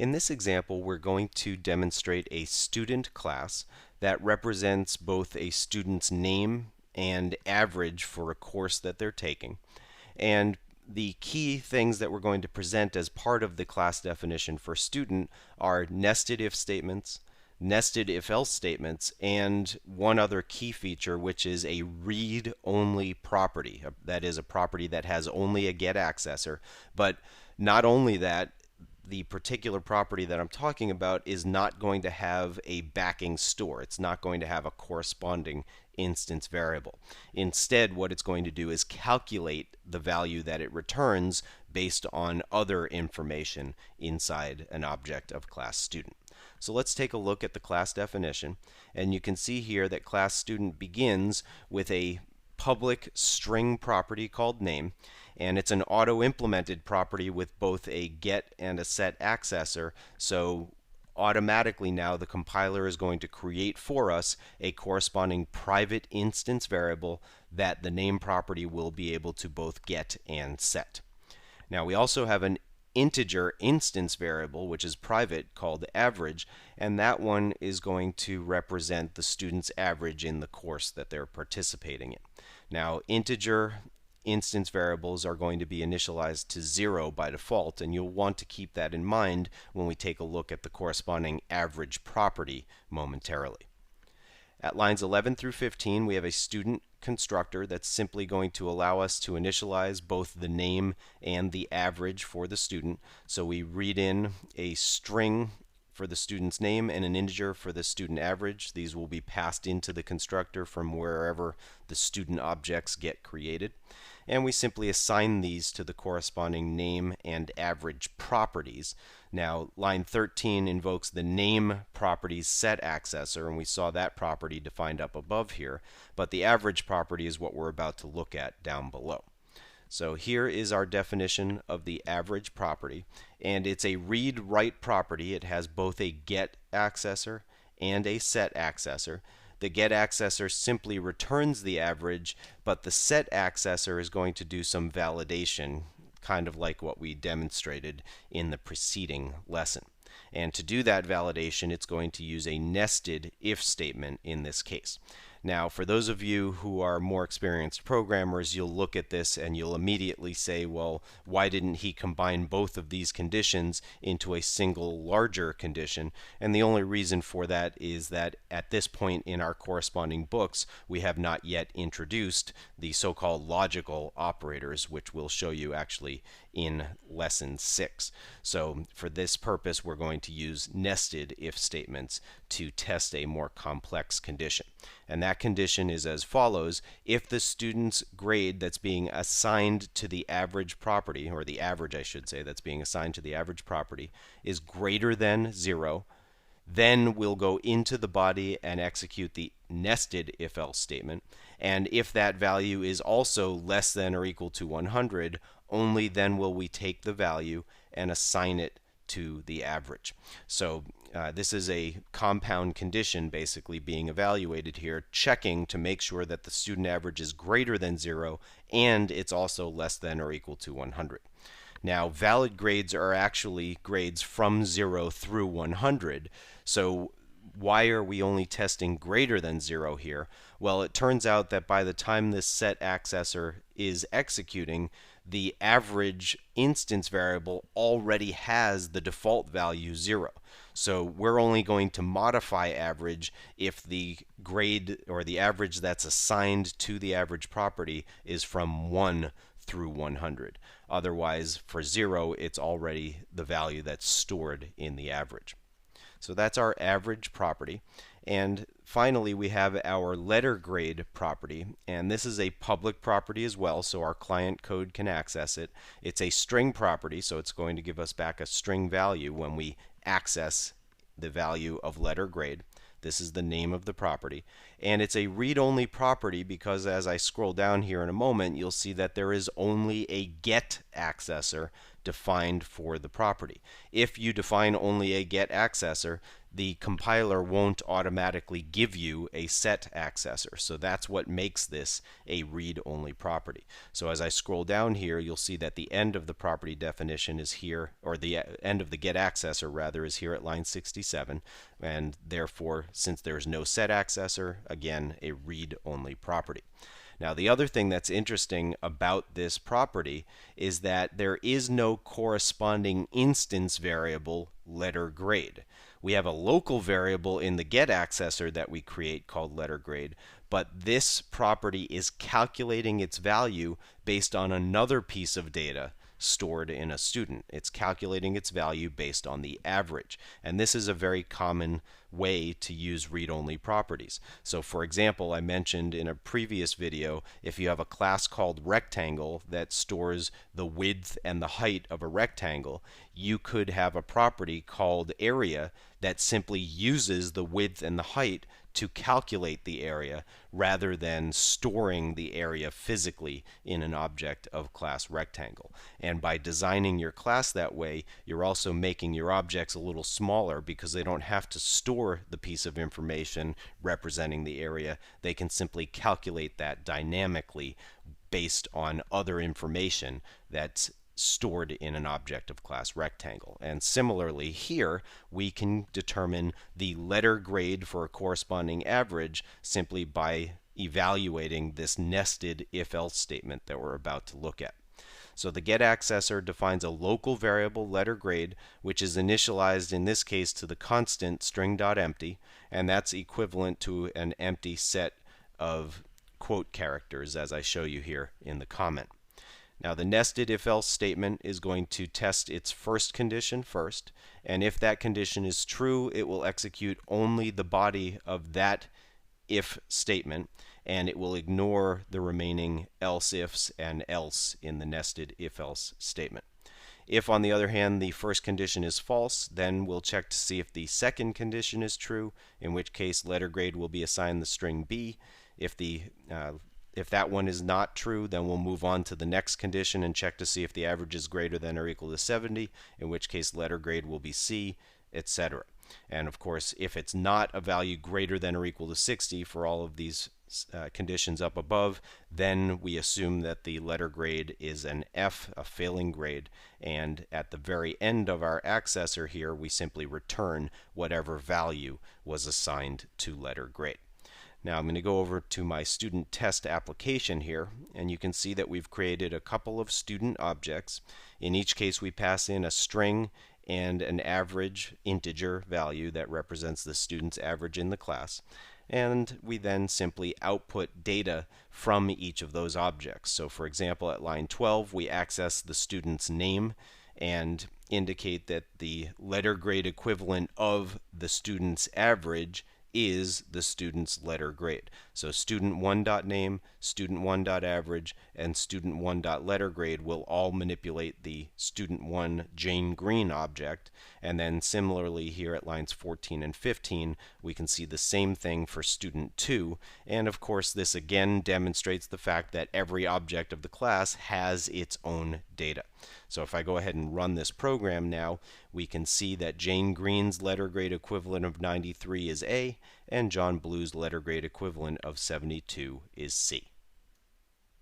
In this example, we're going to demonstrate a student class that represents both a student's name and average for a course that they're taking. And the key things that we're going to present as part of the class definition for student are nested if statements, nested if-else statements, and one other key feature, which is a read-only property. That is a property that has only a get accessor. But not only that, the particular property that I'm talking about is not going to have a backing store. It's not going to have a corresponding instance variable. Instead, what it's going to do is calculate the value that it returns based on other information inside an object of class student. So let's take a look at the class definition, and you can see here that class student begins with a public string property called name, and it's an auto-implemented property with both a get and a set accessor. So automatically now the compiler is going to create for us a corresponding private instance variable that the name property will be able to both get and set. Now we also have an integer instance variable, which is private, called average, and that one is going to represent the student's average in the course that they're participating in. Now, integer instance variables are going to be initialized to 0 by default, and you'll want to keep that in mind when we take a look at the corresponding average property momentarily. At lines 11 through 15, we have a student constructor that's simply going to allow us to initialize both the name and the average for the student. So we read in a string for the student's name and an integer for the student average. These will be passed into the constructor from wherever the student objects get created. And we simply assign these to the corresponding name and average properties. Now, line 13 invokes the name property's set accessor, and we saw that property defined up above here, but the average property is what we're about to look at down below. So here is our definition of the average property, and it's a read-write property. It has both a get accessor and a set accessor. The get accessor simply returns the average, but the set accessor is going to do some validation, kind of like what we demonstrated in the preceding lesson. And to do that validation, it's going to use a nested if statement in this case. Now, for those of you who are more experienced programmers, you'll look at this and you'll immediately say, well, why didn't he combine both of these conditions into a single larger condition? And the only reason for that is that at this point in our corresponding books, we have not yet introduced the so-called logical operators, which we'll show you actually in lesson 6. So for this purpose, we're going to use nested if statements to test a more complex condition. And that condition is as follows: if the student's grade that's being assigned to the average property, or the average I should say, that's being assigned to the average property, is greater than 0, then we'll go into the body and execute the nested if-else statement. And if that value is also less than or equal to 100, only then will we take the value and assign it to the average. So this is a compound condition basically being evaluated here, checking to make sure that the student average is greater than 0 and it's also less than or equal to 100. Now, valid grades are actually grades from 0 through 100. So why are we only testing greater than 0 here? Well, it turns out that by the time this set accessor is executing, the average instance variable already has the default value 0. So we're only going to modify average if the grade or the average that's assigned to the average property is from 1 through 100. Otherwise, for 0, it's already the value that's stored in the average. So that's our average property. And finally, we have our letter grade property, and this is a public property as well, so our client code can access it. It's a string property, so it's going to give us back a string value when we access the value of letter grade. This is the name of the property. And it's a read-only property because as I scroll down here in a moment, you'll see that there is only a get accessor defined for the property. If you define only a get accessor, the compiler won't automatically give you a set accessor. So that's what makes this a read-only property. So as I scroll down here, you'll see that the end of the property definition is here, or the end of the get accessor rather is here at line 67, and therefore, since there's no set accessor, again, a read-only property. Now, the other thing that's interesting about this property is that there is no corresponding instance variable letter grade. We have a local variable in the get accessor that we create called letter grade, but this property is calculating its value based on another piece of data stored in a student. It's calculating its value based on the average. And this is a very common way to use read-only properties. So for example, I mentioned in a previous video, if you have a class called rectangle that stores the width and the height of a rectangle, you could have a property called area that simply uses the width and the height to calculate the area rather than storing the area physically in an object of class rectangle. And by designing your class that way, you're also making your objects a little smaller because they don't have to store the piece of information representing the area. They can simply calculate that dynamically based on other information that's stored in an object of class rectangle. And similarly here, we can determine the letter grade for a corresponding average simply by evaluating this nested if-else statement that we're about to look at. So the get accessor defines a local variable letter grade, which is initialized in this case to the constant string.empty, and that's equivalent to an empty set of quote characters, as I show you here in the comment. Now the nested if-else statement is going to test its first condition first, and if that condition is true, it will execute only the body of that if statement, and it will ignore the remaining else ifs and else in the nested if-else statement. If, on the other hand, the first condition is false, then we'll check to see if the second condition is true, in which case letter grade will be assigned the string B. If that one is not true, then we'll move on to the next condition and check to see if the average is greater than or equal to 70, in which case letter grade will be C, etc. And of course, if it's not a value greater than or equal to 60 for all of these conditions up above, then we assume that the letter grade is an F, a failing grade, and at the very end of our accessor here, we simply return whatever value was assigned to letter grade. Now I'm going to go over to my student test application here, and you can see that we've created a couple of student objects. In each case, we pass in a string and an average integer value that represents the student's average in the class. And we then simply output data from each of those objects. So for example, at line 12, we access the student's name and indicate that the letter grade equivalent of the student's average is the student's letter grade. So student1.name, student1.average, and student1.lettergrade will all manipulate the student1 Jane Green object. And then similarly here at lines 14 and 15, we can see the same thing for student2. And of course, this again demonstrates the fact that every object of the class has its own data. So if I go ahead and run this program now, we can see that Jane Green's letter grade equivalent of 93 is A, and John Blue's letter grade equivalent of 72 is C.